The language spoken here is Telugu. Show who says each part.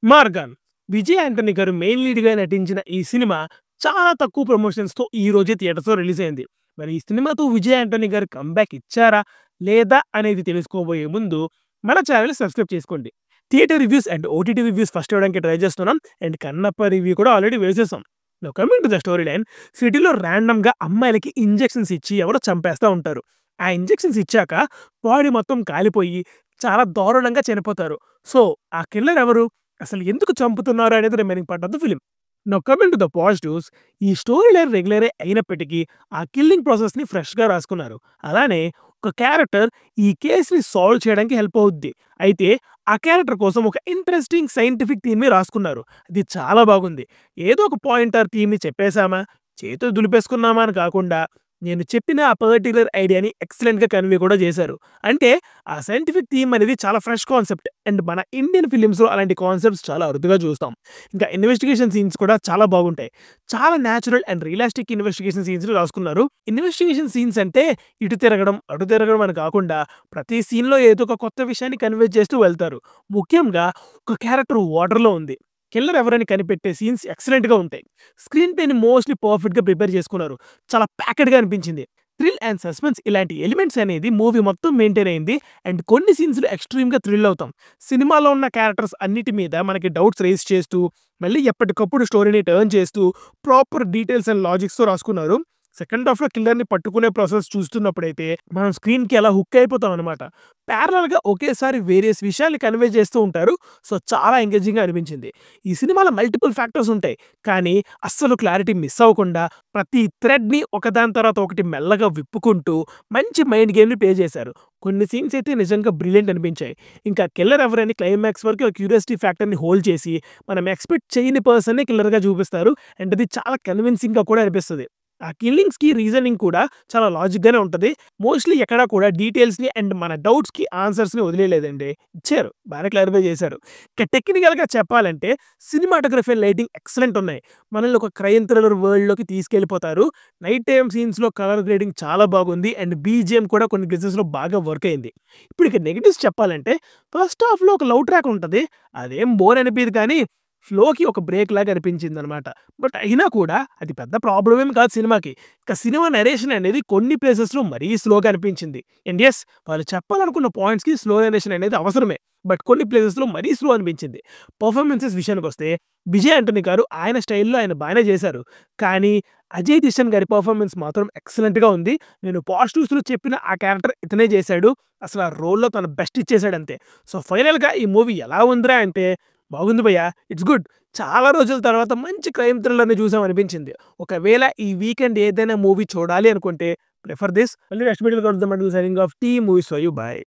Speaker 1: 'మార్గాన్' విజయ్ యాంటనీ గారు మెయిన్ లీడ్‌గా నటించిన ఈ సినిమా చాలా తక్కువ ప్రమోషన్స్‌తో ఈ రోజే థియేటర్స్‌లో రిలీజ్ అయింది. మరి ఈ సినిమాతో విజయ్ యాంటనీ గారు కమ్‌బ్యాక్ ఇచ్చారా? లేదా? అనేది తెలుసుకోబోయే ముందు మన ఛానెల్‌ని సబ్స్క్రైబ్ చేసుకోండి. Theatre reviews and OTT reviews first ఇవ్వడానికి ట్రై చేస్తున్నాం. అండ్ కన్నప్ప రివ్యూ కూడా ఆల్రెడీ వేసేసాం. Now coming to the story line. సిటీలో ర్యాండమ్‌గా అమ్మాయిలకి ఇంజెక్షన్స్ ఇచ్చి ఎవరో చంపేస్తా ఉంటారు. ఆ ఇంజెక్షన్స్ ఇచ్చాక బాడీ మొత్తం కాలిపోయి చాలా దారుణంగా చనిపోతారు. సో, ఆ కిల్లర్ ఎవరు? అసలు ఎందుకు చంపుతున్నారు అనేది remaining part of the film. Now coming to the positives. ఈ స్టోరీ లైన్ రెగ్యులరే అయినప్పటికీ ఆ కిల్లింగ్ ప్రాసెస్‌ని ఫ్రెష్‌గా రాసుకున్నారు. అలానే ఒక క్యారెక్టర్ ఈ కేస్‌ని సాల్వ్ చేయడానికి హెల్ప్ అవుద్ది. అయితే ఆ క్యారెక్టర్ కోసం ఒక ఇంట్రెస్టింగ్ సైంటిఫిక్ థీమ్‌ని రాసుకున్నారు. అది చాలా బాగుంది. ఏదో ఒక పాయింట్ ఆర్ థీమ్‌ని చెప్పేసామా, చేతులు దులిపేసుకున్నామా అని కాకుండా నేను చెప్పిన ఆ పర్టిక్యులర్ ఐడియాని ఎక్సలెంట్‌గా కన్వే కూడా చేశారు. అంటే ఆ సైంటిఫిక్ థీమ్ అనేది చాలా ఫ్రెష్ కాన్సెప్ట్. అండ్ మన ఇండియన్ ఫిల్మ్స్‌లో అలాంటి కాన్సెప్ట్స్ చాలా అరుదుగా చూస్తాం. ఇంకా ఇన్వెస్టిగేషన్ సీన్స్ కూడా చాలా బాగుంటాయి. చాలా న్యాచురల్ అండ్ రియలిస్టిక్ ఇన్వెస్టిగేషన్ సీన్స్‌ని రాసుకున్నారు. ఇన్వెస్టిగేషన్ సీన్స్ అంటే ఇటు తిరగడం, అటు తిరగడం అని కాకుండా ప్రతి సీన్‌లో ఏదో ఒక కొత్త విషయాన్ని కన్వే చేస్తూ వెళ్తారు. ముఖ్యంగా ఒక క్యారెక్టర్ వాటర్‌లో ఉంది. కిల్లర్ ఎవరని కనిపెట్టే సీన్స్ ఎక్సలెంట్‌గా ఉంటాయి. స్క్రీన్ ప్లేని మోస్ట్‌లీ పర్ఫెక్ట్‌గా ప్రిపేర్ చేసుకున్నారు. చాలా ప్యాక్డ్‌గా అనిపించింది. థ్రిల్ అండ్ సస్పెన్స్ ఇలాంటి ఎలిమెంట్స్ అనేది మూవీ మొత్తం మెయింటైన్ అయింది. అండ్ కొన్ని సీన్స్‌లో ఎక్స్‌ట్రీమ్‌గా థ్రిల్ అవుతాం. సినిమాలో ఉన్న క్యారెక్టర్స్ అన్నిటి మీద మనకి డౌట్స్ రైజ్ చేస్తూ, మళ్ళీ ఎప్పటికప్పుడు స్టోరీని టర్న్ చేస్తూ, ప్రాపర్ డీటెయిల్స్ అండ్ లాజిక్స్‌తో రాసుకున్నారు. సెకండ్ హాఫ్‌లో కిల్లర్‌ని పట్టుకునే ప్రాసెస్ చూస్తున్నప్పుడైతే మనం స్క్రీన్‌కి అలా హుక్ అయిపోతామనమాట. ప్యారలల్‌గా ఒకేసారి వేరియస్ విషయాల్ని కన్వే చేస్తూ ఉంటారు. సో, చాలా ఎంగేజింగ్‌గా అనిపించింది. ఈ సినిమాలో మల్టిపుల్ ఫ్యాక్టర్స్ ఉంటాయి. కానీ అస్సలు క్లారిటీ మిస్ అవ్వకుండా ప్రతి థ్రెడ్‌ని ఒకదాని తర్వాత ఒకటి మెల్లగా విప్పుకుంటూ మంచి మైండ్ గేమ్‌ని ప్లే చేశారు. కొన్ని సీన్స్ అయితే నిజంగా బ్రిలియంట్ అనిపించాయి. ఇంకా కిల్లర్ ఎవరని క్లైమాక్స్ వరకు ఆ క్యూరియాసిటీ ఫ్యాక్టర్‌ని హోల్డ్ చేసి మనం ఎక్స్‌పెక్ట్ చేయని పర్సన్‌నే కిల్లర్‌గా చూపిస్తారు. అండ్ అది చాలా కన్విన్సింగ్‌గా కూడా అనిపిస్తది. ఆ కిల్లింగ్స్‌కి రీజనింగ్ కూడా చాలా లాజిక్‌గానే ఉంటది. మోస్ట్‌లీ ఎక్కడా కూడా డీటెయిల్స్‌ని అండ్ మన డౌట్స్‌కి ఆన్సర్స్‌ని వదిలేయలేదండి. ఇచ్చారు. బానే క్లారిఫై చేశారు. ఇక టెక్నికల్‌గా చెప్పాలంటే సినిమాటోగ్రఫీ అండ్ లైటింగ్ ఎక్సలెంట్ ఉన్నాయి. మనల్ని ఒక క్రైమ్ థ్రిల్లర్ వరల్డ్‌లోకి తీసుకెళ్ళిపోతారు. నైట్ టైమ్ సీన్స్‌లో కలర్ గ్రేడింగ్ చాలా బాగుంది. అండ్ బీజీఎం కూడా కొన్ని ప్లేసెస్‌లో బాగా వర్క్ అయింది. ఇప్పుడు ఇక నెగెటివ్స్ చెప్పాలంటే ఫస్ట్ హాఫ్‌లో ఒక లవ్ ట్రాక్ ఉంటది. అదేం బోర్ అనిపియదు కానీ ఫ్లోకి ఒక బ్రేక్ లాగా అనిపించిందనమాట. బట్ అయినా కూడా అది పెద్ద ప్రాబ్లమ్ ఏమి కాదు సినిమాకి. ఇక సినిమా నరేషన్ అనేది కొన్ని ప్లేసెస్‌లో మరీ స్లోగా అనిపించింది. అండ్ యెస్, వాళ్ళు చెప్పాలనుకున్న పాయింట్స్‌కి స్లో నరేషన్ అనేది అవసరమే. బట్ కొన్ని ప్లేసెస్‌లో మరీ స్లో అనిపించింది. పెర్ఫార్మన్సెస్ విషయానికొస్తే విజయ్ యాంటనీ గారు ఆయన స్టైల్‌లో ఆయన బానే చేశారు. కానీ అజయ్ కిషన్ గారి పెర్ఫార్మన్స్ మాత్రం ఎక్సలెంట్‌గా ఉంది. నేను పాజిటివ్స్‌లో చెప్పిన ఆ క్యారెక్టర్ ఇతనే చేశాడు. అసలు ఆ రోల్‌లో తన బెస్ట్ ఇచ్చేసాడంతే. సో, ఫైనల్‌గా ఈ మూవీ ఎలా ఉందిరా అంటే, బాగుంది భయ్యా! It's good. చాలా రోజుల తర్వాత మంచి క్రైమ్ థ్రిల్లర్‌ని చూసాం అనిపించింది. ఒకవేళ ఈ వీకెండ్ ఏదైనా మూవీ చూడాలి అనుకుంటే ప్రిఫర్ దిస్. మళ్ళీ నెక్స్ట్ వీడియోలో కలుద్దాం. Until signing off. T movies for you. By.